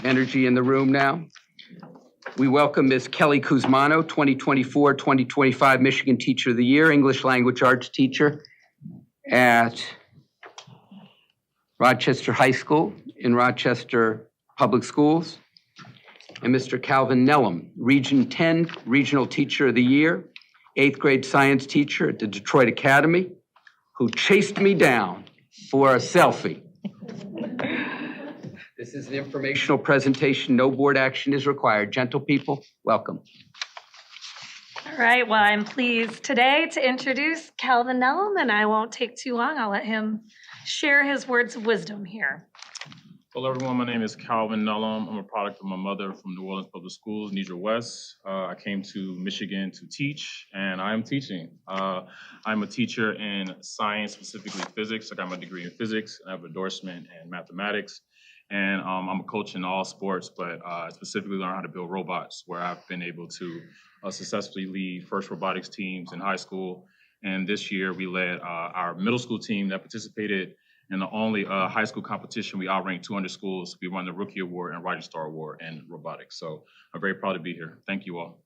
energy in the room now. We welcome Ms. Kelley Cusmano, 2024-2025 Michigan Teacher of the Year, English Language Arts teacher at Rochester High School in Rochester Public Schools. And Mr. Calvin Nellum, Region 10 Regional Teacher of the Year, 8th grade science teacher at the Detroit Academy, who chased me down for a selfie. This is an informational presentation. No board action is required. Gentle people, welcome. All right, well, I'm pleased today to introduce Calvin Nellum, and I won't take too long. I'll let him share his words of wisdom here. Hello, everyone. My name is Calvin Nellum. I'm a product of my mother from New Orleans Public Schools, Niger West. I came to Michigan to teach, and I am teaching. I'm a teacher in science, specifically physics. I got my degree in physics. I have an endorsement in mathematics. And I'm a coach in all sports, but I specifically learned how to build robots, where I've been able to successfully lead first robotics teams in high school. And this year we led our middle school team that participated in the only high school competition. We outranked 200 schools. We won the Rookie Award and Rising Star Award in robotics. So I'm very proud to be here. Thank you all.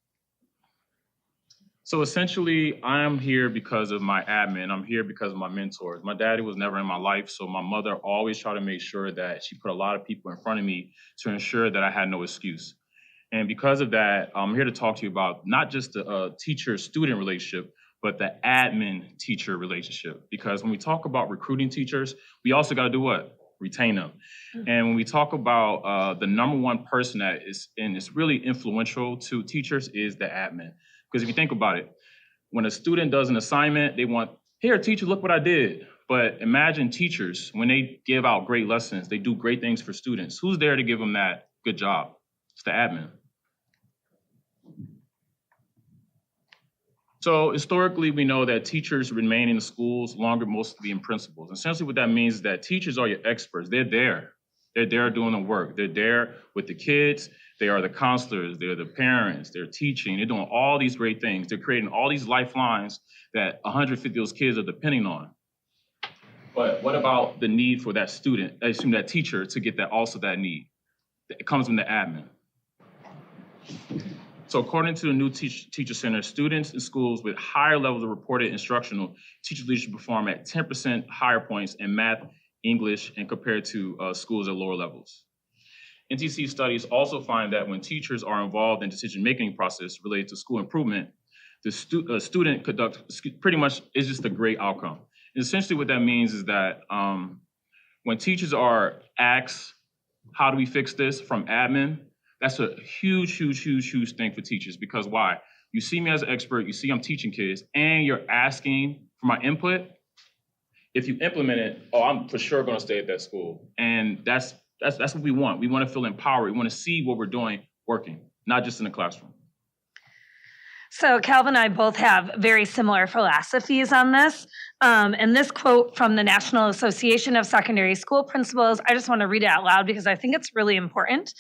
So essentially, I'm here because of my admin. I'm here because of my mentors. My daddy was never in my life, so my mother always tried to make sure that she put a lot of people in front of me to ensure that I had no excuse. And because of that, I'm here to talk to you about not just the teacher-student relationship, but the admin-teacher relationship. Because when we talk about recruiting teachers, we also got to do what? Retain them. And when we talk about the number one person that is really influential to teachers is the admin. Because if you think about it, when a student does an assignment, they want, here, teacher, look what I did. But imagine teachers, when they give out great lessons, they do great things for students. Who's there to give them that good job? It's the admin. So historically, we know that teachers remain in the schools longer, mostly in principals. Essentially, what that means is that teachers are your experts. They're there. They're there doing the work. They're there with the kids. They are the counselors. They're the parents. They're teaching. They're doing all these great things. They're creating all these lifelines that 150 of those kids are depending on. But what about the need for that student, that teacher, to get that need? It comes from the admin. So according to the new Teacher Center, students in schools with higher levels of reported instructional teacher leadership perform at 10% higher points in math, English, and compared to schools at lower levels. NTC studies also find that when teachers are involved in decision-making process related to school improvement, the student conduct pretty much is just a great outcome. And essentially what that means is that when teachers are asked, how do we fix this from admin, that's a huge thing for teachers. Because why? You see me as an expert, you see I'm teaching kids, and you're asking for my input. If you implement it, I'm for sure gonna stay at that school. And that's what we want. We want to feel empowered. We want to see what we're doing working, not just in the classroom. So Calvin and I both have very similar philosophies on this. And this quote from the National Association of Secondary School Principals, I just want to read it out loud because I think it's really important.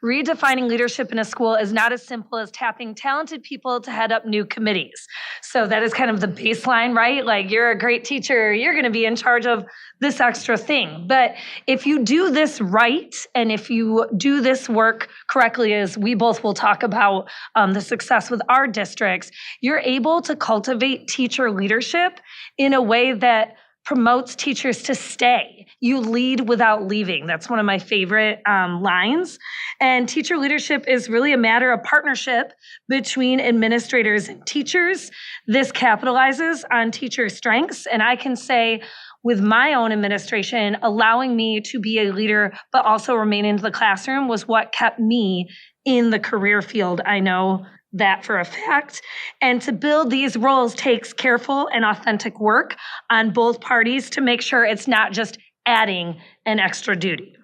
Redefining leadership in a school is not as simple as tapping talented people to head up new committees. So that is kind of the baseline, right? Like, you're a great teacher, you're going to be in charge of this extra thing. But if you do this right, and if you do this work correctly, as we both will talk about the success with our districts, you're able to cultivate teacher leadership in a way that promotes teachers to stay. You lead without leaving. That's one of my favorite lines. And teacher leadership is really a matter of partnership between administrators and teachers. This capitalizes on teacher strengths. And I can say, with my own administration, allowing me to be a leader, but also remain in the classroom was what kept me in the career field. I know that for a fact. And to build these roles takes careful and authentic work on both parties to make sure it's not just adding an extra duty.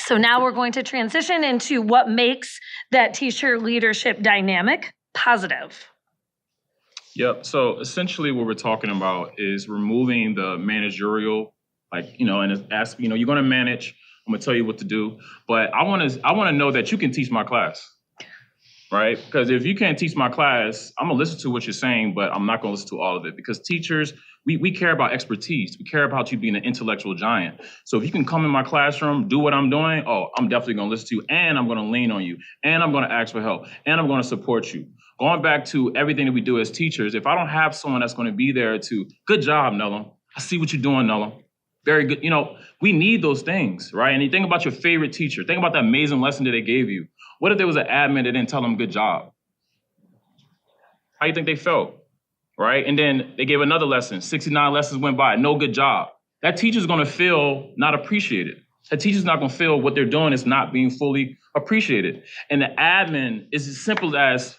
So now we're going to transition into what makes that teacher leadership dynamic positive. Yep. So essentially what we're talking about is removing the managerial, and ask, you're going to manage, I'm going to tell you what to do, but I want to know that you can teach my class. right? Because if you can't teach my class, I'm gonna listen to what you're saying, but I'm not gonna listen to all of it because teachers, we care about expertise. We care about you being an intellectual giant. So if you can come in my classroom, do what I'm doing, oh, I'm definitely gonna listen to you and I'm gonna lean on you and I'm gonna ask for help and I'm gonna support you. Going back to everything that we do as teachers, if I don't have someone that's gonna be there to, good job, Nella. I see what you're doing, Nella. Very good. You know, we need those things, right? And you think about your favorite teacher. Think about that amazing lesson that they gave you. What if there was an admin that didn't tell them good job? How do you think they felt, right? And then they gave another lesson. 69 lessons went by, no good job. That teacher's gonna feel not appreciated. That teacher's not gonna feel what they're doing is not being fully appreciated. And the admin is as simple as,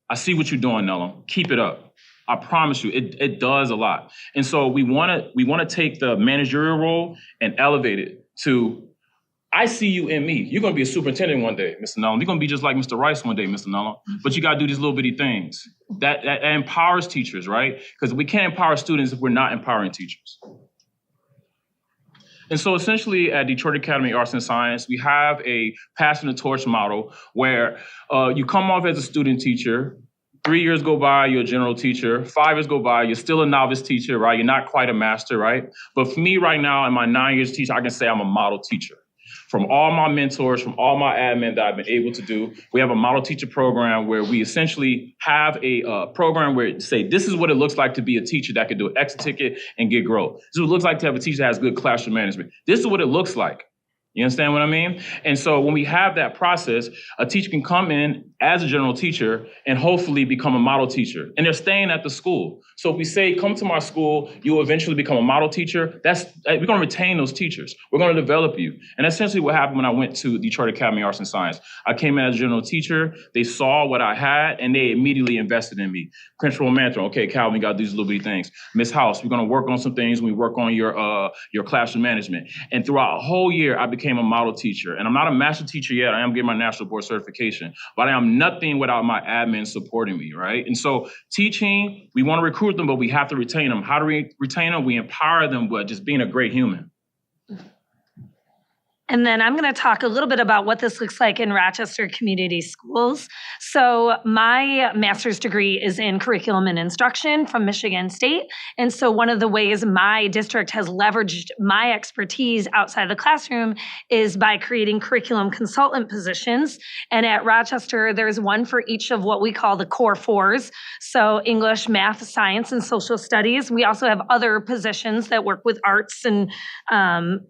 I see what you're doing, Nella. Keep it up. I promise you, it does a lot. And so we wanna take the managerial role and elevate it to, I see you in me. You're gonna be a superintendent one day, Mr. Nullum. You're gonna be just like Mr. Rice one day, Mr. Nullum. But you gotta do these little bitty things. That empowers teachers, right? Because we can't empower students if we're not empowering teachers. And so essentially at Detroit Academy of Arts and Science, we have a Passing the Torch model where you come off as a student teacher, 3 years go by, you're a general teacher. 5 years go by, you're still a novice teacher, right? You're not quite a master, right? But for me right now, in my 9 years teaching, I can say I'm a model teacher. From all my mentors, from all my admin that I've been able to do, we have a model teacher program where we essentially have a program where it say, this is what it looks like to be a teacher that could do an exit ticket and get growth. This is what it looks like to have a teacher that has good classroom management. This is what it looks like. You understand what I mean? And so when we have that process, a teacher can come in as a general teacher and hopefully become a model teacher. And they're staying at the school. So if we say, come to my school, you'll eventually become a model teacher, we're gonna retain those teachers. We're gonna develop you. And that's essentially what happened when I went to Detroit Academy of Arts and Science. I came in as a general teacher, they saw what I had, and they immediately invested in me. Principal mentor, okay, Calvin, we gotta do these little bitty things. Miss House, we're gonna work on some things, we work on your classroom management. And throughout a whole year, I became a model teacher. And I'm not a master teacher yet, I am getting my national board certification, but I am nothing without my admin supporting me, right? And so teaching, we wanna recruit them, but we have to retain them. How do we retain them? We empower them by just being a great human. And then I'm going to talk a little bit about what this looks like in Rochester Community Schools. So my master's degree is in curriculum and instruction from Michigan State. And so one of the ways my district has leveraged my expertise outside the classroom is by creating curriculum consultant positions. And at Rochester, there's one for each of what we call the core fours. So English, math, science, and social studies. We also have other positions that work with arts and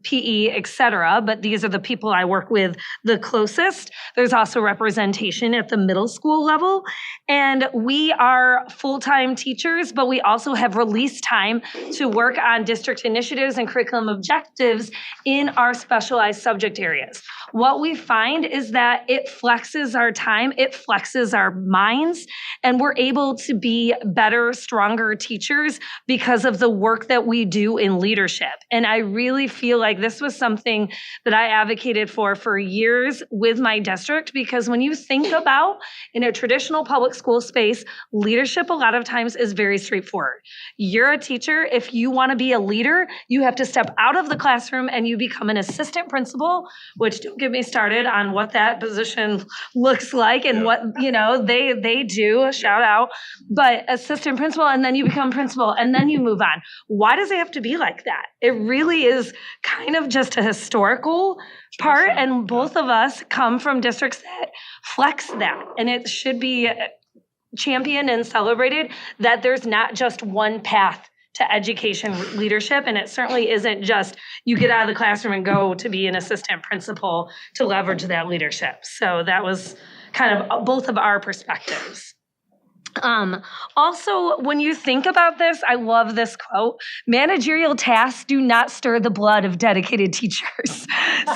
PE, et cetera. But these are the people I work with the closest. There's also representation at the middle school level. And we are full-time teachers, but we also have released time to work on district initiatives and curriculum objectives in our specialized subject areas. What we find is that it flexes our time, it flexes our minds, and we're able to be better, stronger teachers because of the work that we do in leadership. And I really feel like this was something that I advocated for years with my district, because when you think about in a traditional public school space, leadership a lot of times is very straightforward. You're a teacher. If you want to be a leader, you have to step out of the classroom and you become an assistant principal, which don't get me started on what that position looks like and what, they do, shout out, but assistant principal, and then you become principal and then you move on. Why does it have to be like that? It really is kind of just a historical part, and both of us come from districts that flex that, and it should be championed and celebrated that there's not just one path to education leadership, and it certainly isn't just you get out of the classroom and go to be an assistant principal to leverage that leadership. So that was kind of both of our perspectives. Also, when you think about this, I love this quote: managerial tasks do not stir the blood of dedicated teachers.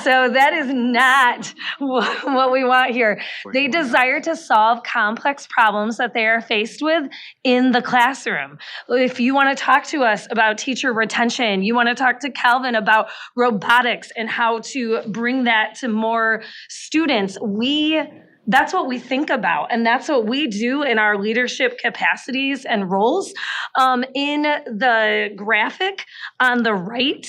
So that is not what we want here. They desire to solve complex problems that they are faced with in the classroom. If you want to talk to us about teacher retention, you want to talk to Calvin about robotics and how to bring that to more students, we that's what we think about. And that's what we do in our leadership capacities and roles. In the graphic on the right,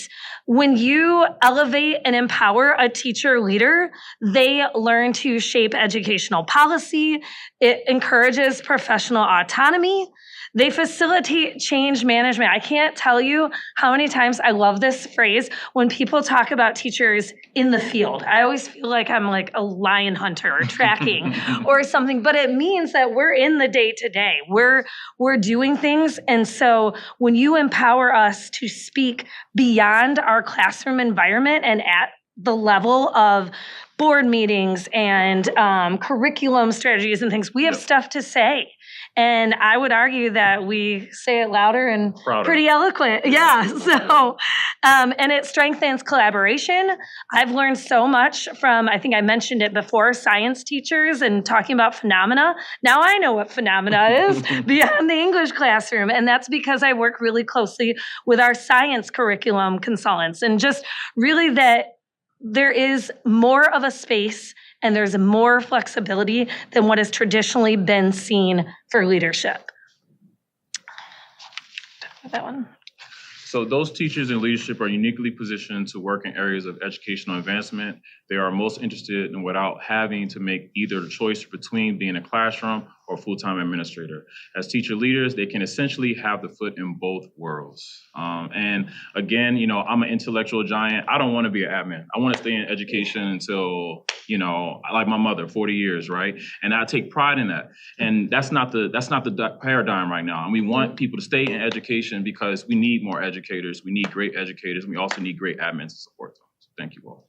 when you elevate and empower a teacher leader, they learn to shape educational policy. It encourages professional autonomy. They facilitate change management. I can't tell you how many times I love this phrase when people talk about teachers in the field. I always feel like I'm like a lion hunter or tracking or something, but it means that we're in the day-to-day. We're doing things. And so when you empower us to speak beyond our classroom environment and at the level of board meetings and curriculum strategies and things, we have stuff to say. And I would argue that we say it louder and pretty eloquent. Yeah. So, and it strengthens collaboration. I've learned so much from, I think I mentioned it before, science teachers and talking about phenomena. Now I know what phenomena is beyond the English classroom. And that's because I work really closely with our science curriculum consultants, and just really that there is more of a space and there's more flexibility than what has traditionally been seen for leadership. That one. So those teachers in leadership are uniquely positioned to work in areas of educational advancement. They are most interested in without having to make either the choice between being a classroom or full-time administrator. As teacher leaders, they can essentially have the foot in both worlds. And again, I'm an intellectual giant. I don't want to be an admin. I want to stay in education until, like my mother, 40 years, right? And I take pride in that. And that's not the paradigm right now. And we want people to stay in education because we need more educators. We need great educators. And we also need great admins to support them. So thank you all.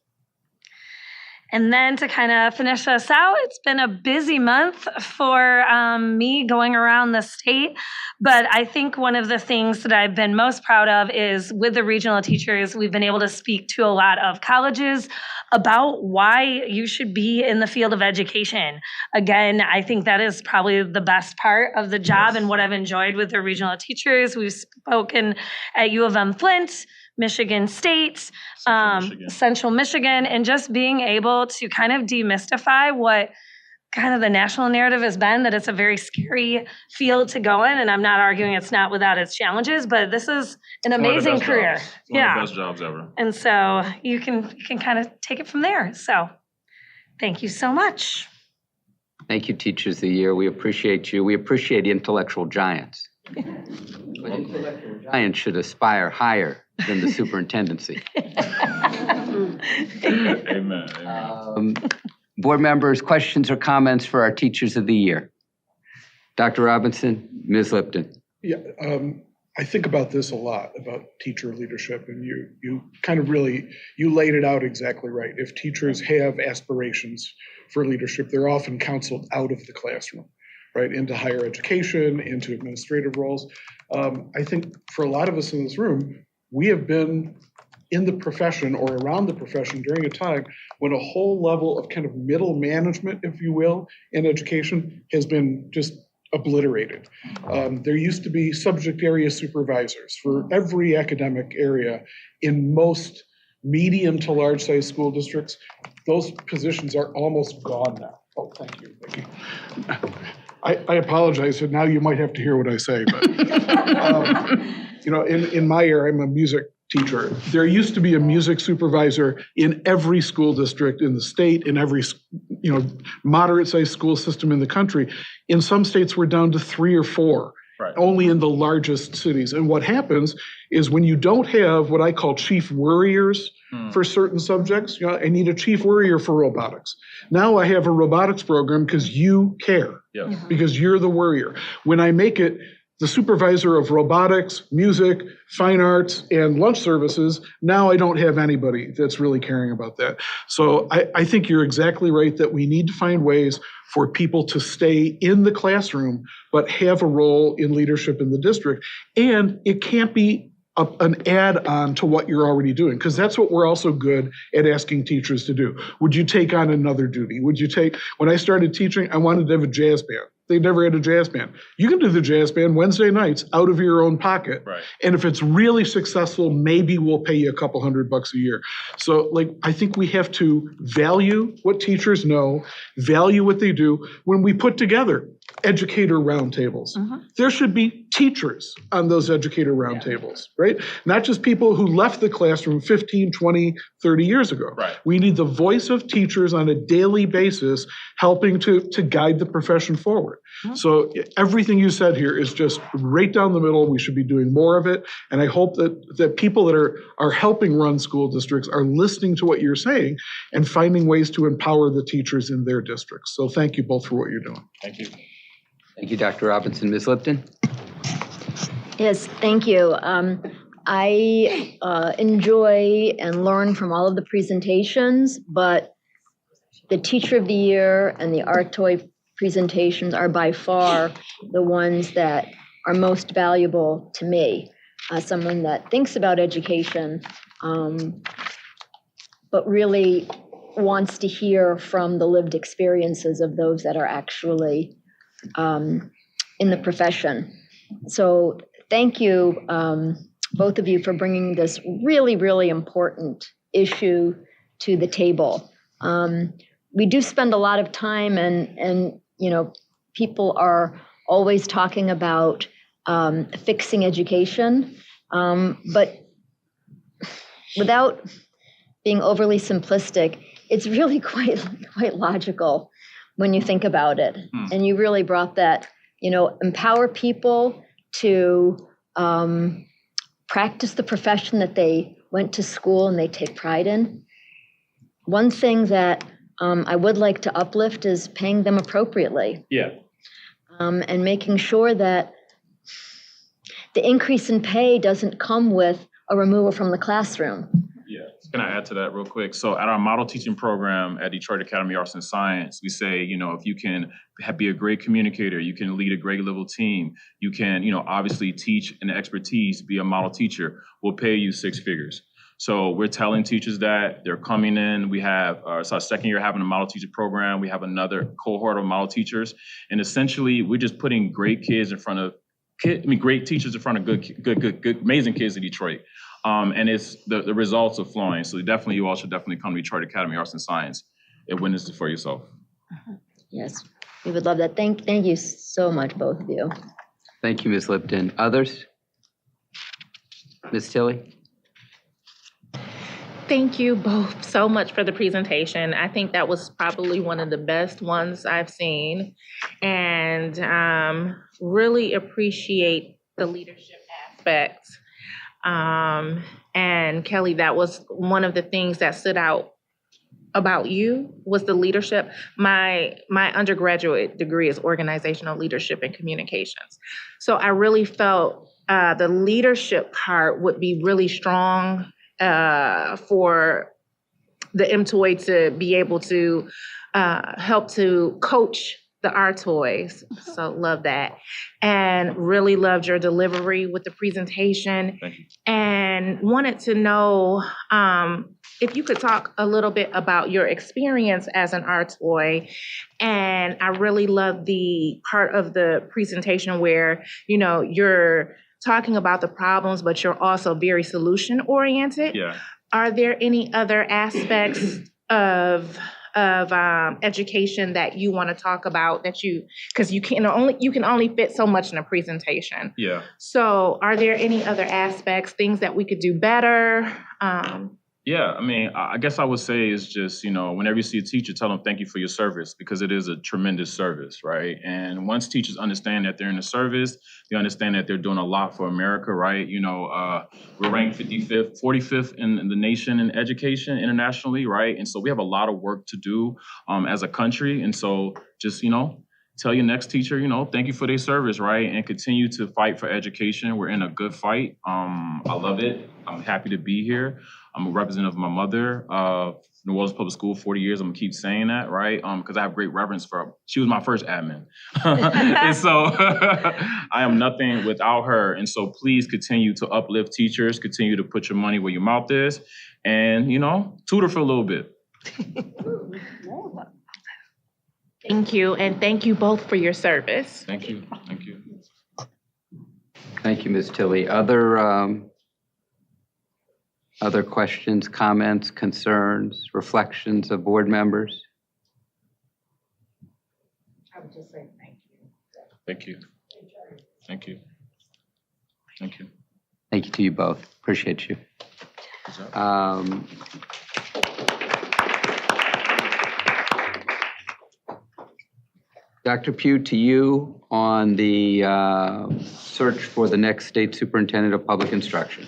And then to kind of finish us out, it's been a busy month for me going around the state. But I think one of the things that I've been most proud of is with the regional teachers, we've been able to speak to a lot of colleges about why you should be in the field of education. Again, I think that is probably the best part of the job and what I've enjoyed with the regional teachers. We've spoken at U of M Flint, Michigan State, Central Michigan, and just being able to kind of demystify what kind of the national narrative has been, that it's a very scary field to go in. And I'm not arguing it's not without its challenges, but this is an amazing career. One of the best jobs ever. And so you can kind of take it from there. So thank you so much. Thank you, Teachers of the Year. We appreciate you. We appreciate intellectual giants. But intellectual giants should aspire higher than the superintendency. Amen. Board members, questions or comments for our Teachers of the Year? Dr. Robinson, Ms. Lipton. Yeah, I think about this a lot, about teacher leadership, and you kind of really, you laid it out exactly right. If teachers have aspirations for leadership, they're often counseled out of the classroom, right, into higher education, into administrative roles. I think for a lot of us in this room, we have been in the profession or around the profession during a time when a whole level of kind of middle management, if you will, in education has been just obliterated. There used to be subject area supervisors for every academic area in most medium to large size school districts. Those positions are almost gone now. Oh, thank you. Thank you. I apologize, and now you might have to hear what I say, but in my area, I'm a music teacher. There used to be a music supervisor in every school district in the state, in every moderate-sized school system in the country. In some states, we're down to 3 or 4. Right. Only in the largest cities. And what happens is when you don't have what I call chief worriers for certain subjects, I need a chief worrier for robotics. Now I have a robotics program because you care, because you're the worrier. When I make it the supervisor of robotics, music, fine arts, and lunch services, now I don't have anybody that's really caring about that. So I think you're exactly right that we need to find ways for people to stay in the classroom, but have a role in leadership in the district. And it can't be an add-on to what you're already doing, because that's what we're also good at asking teachers to do. Would you take on another duty? When I started teaching, I wanted to have a jazz band. they never had a jazz band. You can do the jazz band Wednesday nights out of your own pocket. Right. And if it's really successful, maybe we'll pay you a couple $100 a year. So I think we have to value what teachers know, value what they do. When we put together educator roundtables, there should be teachers on those educator roundtables, right? Not just people who left the classroom 15, 20, 30 years ago. Right. We need the voice of teachers on a daily basis helping to guide the profession forward. So everything you said here is just right down the middle. We should be doing more of it. And I hope that people that are helping run school districts are listening to what you're saying and finding ways to empower the teachers in their districts. So thank you both for what you're doing. Thank you. Thank you, Dr. Robinson. Ms. Lipton? Yes, thank you. I enjoy and learn from all of the presentations, but the Teacher of the Year and the Art Toy presentations are by far the ones that are most valuable to me. Someone that thinks about education, but really wants to hear from the lived experiences of those that are actually in the profession. So thank you, both of you, for bringing this really, really important issue to the table. We do spend a lot of time and people are always talking about fixing education, but without being overly simplistic, it's really quite logical when you think about it. And you really brought that, empower people to practice the profession that they went to school and they take pride in. One thing that I would like to uplift is paying them appropriately. Yeah. And making sure that the increase in pay doesn't come with a removal from the classroom. Yeah, can I add to that real quick? So at our model teaching program at Detroit Academy of Arts and Science, we say, if you can be a great communicator, you can lead a grade level team, you can, obviously teach an expertise, be a model teacher, we'll pay you 6 figures. So we're telling teachers that they're coming in. We have, it's our second year having a model teacher program. We have another cohort of model teachers. And essentially, we're just putting great kids in front of, great teachers in front of good, amazing kids in Detroit. And it's the results are flowing. So definitely, you all should definitely come to Detroit Academy of Arts and Science and witness it for yourself. Yes, we would love that. Thank you so much, both of you. Thank you, Ms. Lipton. Others? Ms. Tilley? Thank you both so much for the presentation. I think that was probably one of the best ones I've seen, and really appreciate the leadership aspects. And Kelley, that was one of the things that stood out about you was the leadership. My undergraduate degree is organizational leadership and communications. So I really felt the leadership part would be really strong for the MTOY to be able to help to coach the art toys. So love that. And really loved your delivery with the presentation. Thank you. And wanted to know if you could talk a little bit about your experience as an art toy. And I really love the part of the presentation where, you're talking about the problems, but you're also very solution oriented. Yeah. Are there any other aspects of education that you want to talk about because you can only fit so much in a presentation. Yeah. So are there any other aspects, things that we could do better? Yeah, I guess I would say is just, whenever you see a teacher, tell them thank you for your service, because it is a tremendous service, right? And once teachers understand that they're in the service, they understand that they're doing a lot for America, right? We're ranked 55th, 45th in the nation in education internationally, right? And so we have a lot of work to do as a country. And so just, tell your next teacher, thank you for their service, right? And continue to fight for education. We're in a good fight. I love it. I'm happy to be here. I'm a representative of my mother, New Orleans Public School, 40 years. I'm gonna keep saying that, right? Because I have great reverence for her. She was my first admin. And so I am nothing without her. And so please continue to uplift teachers, continue to put your money where your mouth is, and, tutor for a little bit. Thank you, and thank you both for your service. Thank you, thank you. Thank you, Ms. Tilley. Other questions, comments, concerns, reflections of board members? I would just say thank you. Thank you. Thank you. Thank you. Thank you to you both. Appreciate you. Good job. Dr. Pugh, to you on the search for the next state superintendent of public instruction.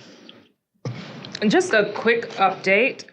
And just a quick update.